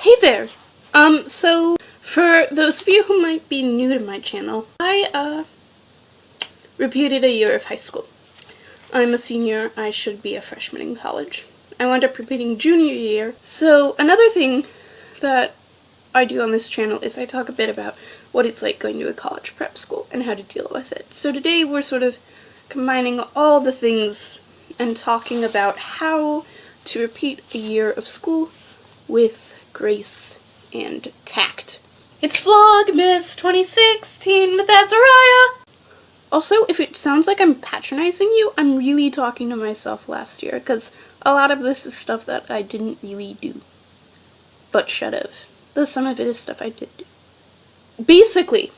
Hey there! So, for those of you who might be new to my channel, I, repeated a year of high school. I'm a senior, I should be a freshman in college. I wound up repeating junior year, so another thing that I do on this channel is I talk a bit about what it's like going to a college prep school and how to deal with it. So today we're sort of combining all the things and talking about how to repeat a year of school with grace and tact. It's Vlogmas 2016 with Azaria! Also, if it sounds like I'm patronizing you, I'm really talking to myself last year, because a lot of this is stuff that I didn't really do, but should have. Though some of it is stuff I did do. Basically,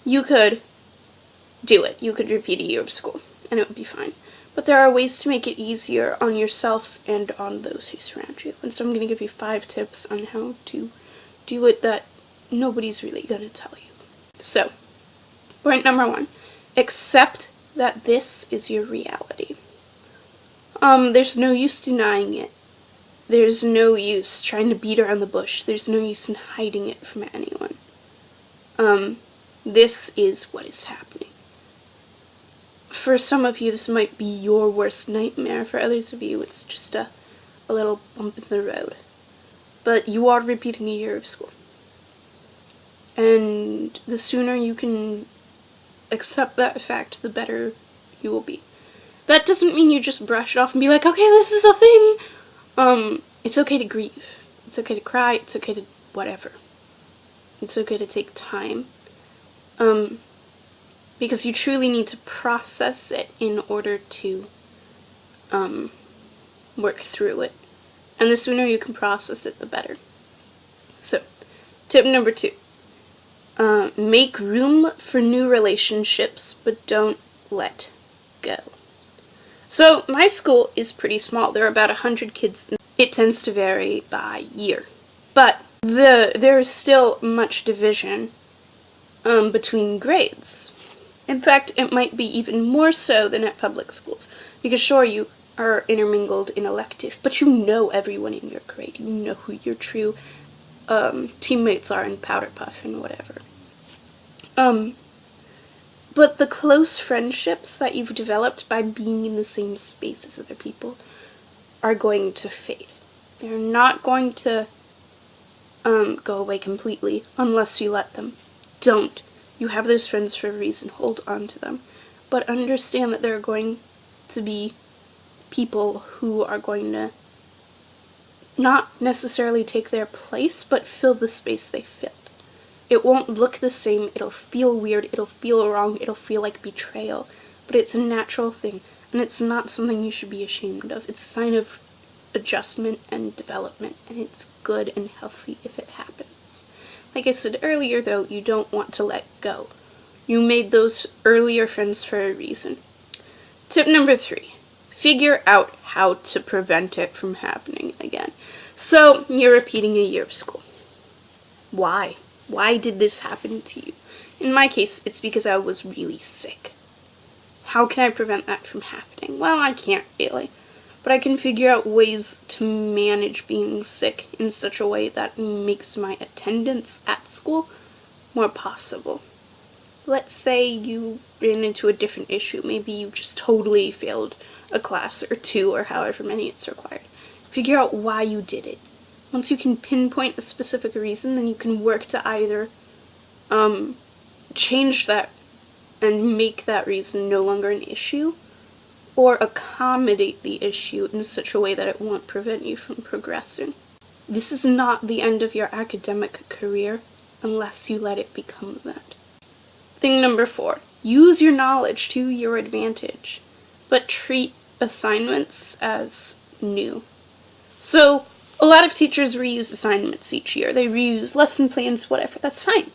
you could do it. You could repeat a year of school, and it would be fine. But there are ways to make it easier on yourself and on those who surround you. And so I'm going to give you 5 tips on how to do it that nobody's really going to tell you. So, point number 1. Accept that this is your reality. There's no use denying it. There's no use trying to beat around the bush. There's no use in hiding it from anyone. This is what is happening. For some of you, this might be your worst nightmare. For others of you, it's just a little bump in the road. But you are repeating a year of school. And the sooner you can accept that fact, the better you will be. That doesn't mean you just brush it off and be like, okay, this is a thing. It's okay to grieve. It's okay to cry. It's okay to whatever. It's okay to take time. Because you truly need to process it in order to work through it. And the sooner you can process it, the better. So, tip number 2. Make room for new relationships, but don't let go. So, my school is pretty small. There are about 100 kids. It tends to vary by year. But there is still much division between grades. In fact, it might be even more so than at public schools. Because sure, you are intermingled in elective, but you know everyone in your grade. You know who your true teammates are in Powder Puff and whatever. But the close friendships that you've developed by being in the same space as other people are going to fade. They're not going to go away completely unless you let them. Don't. You have those friends for a reason. Hold on to them. But understand that there are going to be people who are going to not necessarily take their place, but fill the space they filled. It won't look the same. It'll feel weird. It'll feel wrong. It'll feel like betrayal. But it's a natural thing, and it's not something you should be ashamed of. It's a sign of adjustment and development, and it's good and healthy if it happens. Like I said earlier, though, you don't want to let go. You made those earlier friends for a reason. Tip number 3. Figure out how to prevent it from happening again. So, you're repeating a year of school. Why? Why did this happen to you? In my case, it's because I was really sick. How can I prevent that from happening? Well, I can't really. But I can figure out ways to manage being sick in such a way that makes my attendance at school more possible. Let's say you ran into a different issue. Maybe you just totally failed a class or 2 or however many it's required. Figure out why you did it. Once you can pinpoint a specific reason, then you can work to either change that and make that reason no longer an issue, or accommodate the issue in such a way that it won't prevent you from progressing. This is not the end of your academic career unless you let it become that. Thing number 4. Use your knowledge to your advantage, but treat assignments as new. So, a lot of teachers reuse assignments each year. They reuse lesson plans, whatever. That's fine.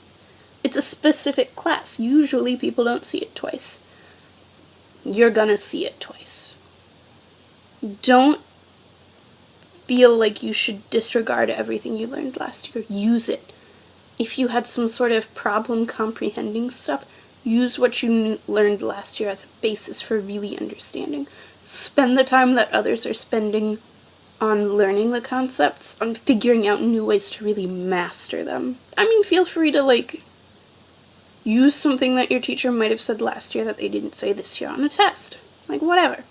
It's a specific class. Usually people don't see it twice. You're gonna see it twice. Don't feel like you should disregard everything you learned last year. Use it. If you had some sort of problem comprehending stuff, use what you learned last year as a basis for really understanding. Spend the time that others are spending on learning the concepts, on figuring out new ways to really master them. I mean, feel free to, like, use something that your teacher might have said last year that they didn't say this year on a test. Like, whatever.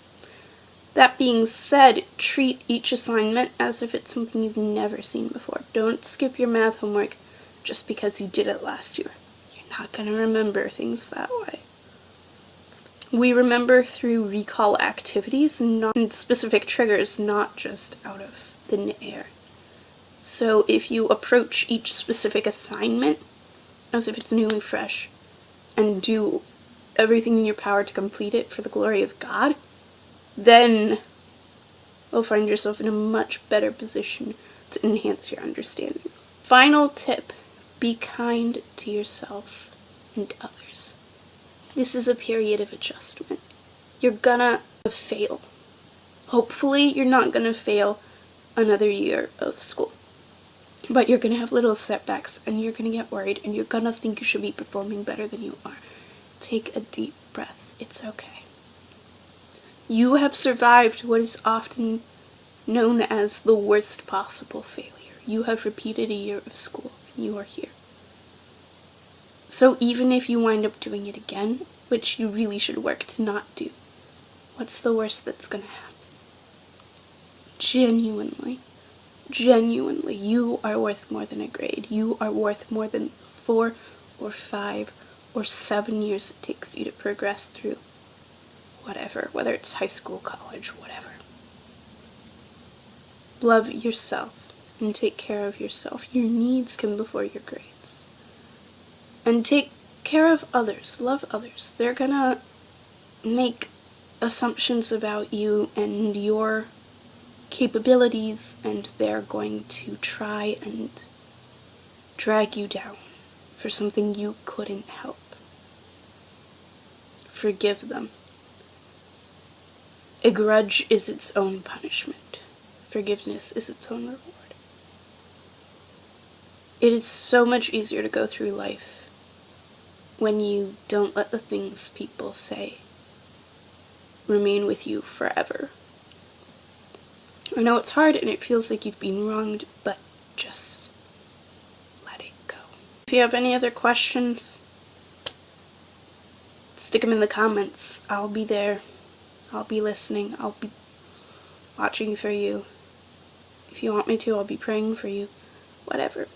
That being said, treat each assignment as if it's something you've never seen before. Don't skip your math homework just because you did it last year. You're not going to remember things that way. We remember through recall activities and specific triggers, not just out of thin air. So if you approach each specific assignment as if it's new and fresh, and do everything in your power to complete it for the glory of God, then you'll find yourself in a much better position to enhance your understanding. Final tip, be kind to yourself and others. This is a period of adjustment. You're gonna fail. Hopefully you're not gonna fail another year of school. But you're gonna have little setbacks, and you're gonna get worried, and you're gonna think you should be performing better than you are. Take a deep breath. It's okay. You have survived what is often known as the worst possible failure. You have repeated a year of school, and you are here. So even if you wind up doing it again, which you really should work to not do, what's the worst that's gonna happen? Genuinely, you are worth more than a grade. You are worth more than 4 or 5 or 7 years it takes you to progress through whatever, whether it's high school, college, whatever. Love yourself and take care of yourself. Your needs come before your grades. And take care of others. Love others. They're gonna make assumptions about you and your capabilities, and they're going to try and drag you down for something you couldn't help. Forgive them. A grudge is its own punishment. Forgiveness is its own reward. It is so much easier to go through life when you don't let the things people say remain with you forever. I know it's hard and it feels like you've been wronged, but just let it go. If you have any other questions, stick them in the comments. I'll be there. I'll be listening. I'll be watching for you. If you want me to, I'll be praying for you. Whatever.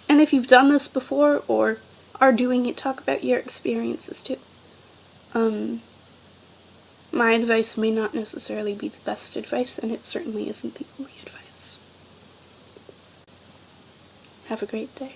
And if you've done this before or are doing it, talk about your experiences too. My advice may not necessarily be the best advice, and it certainly isn't the only advice. Have a great day.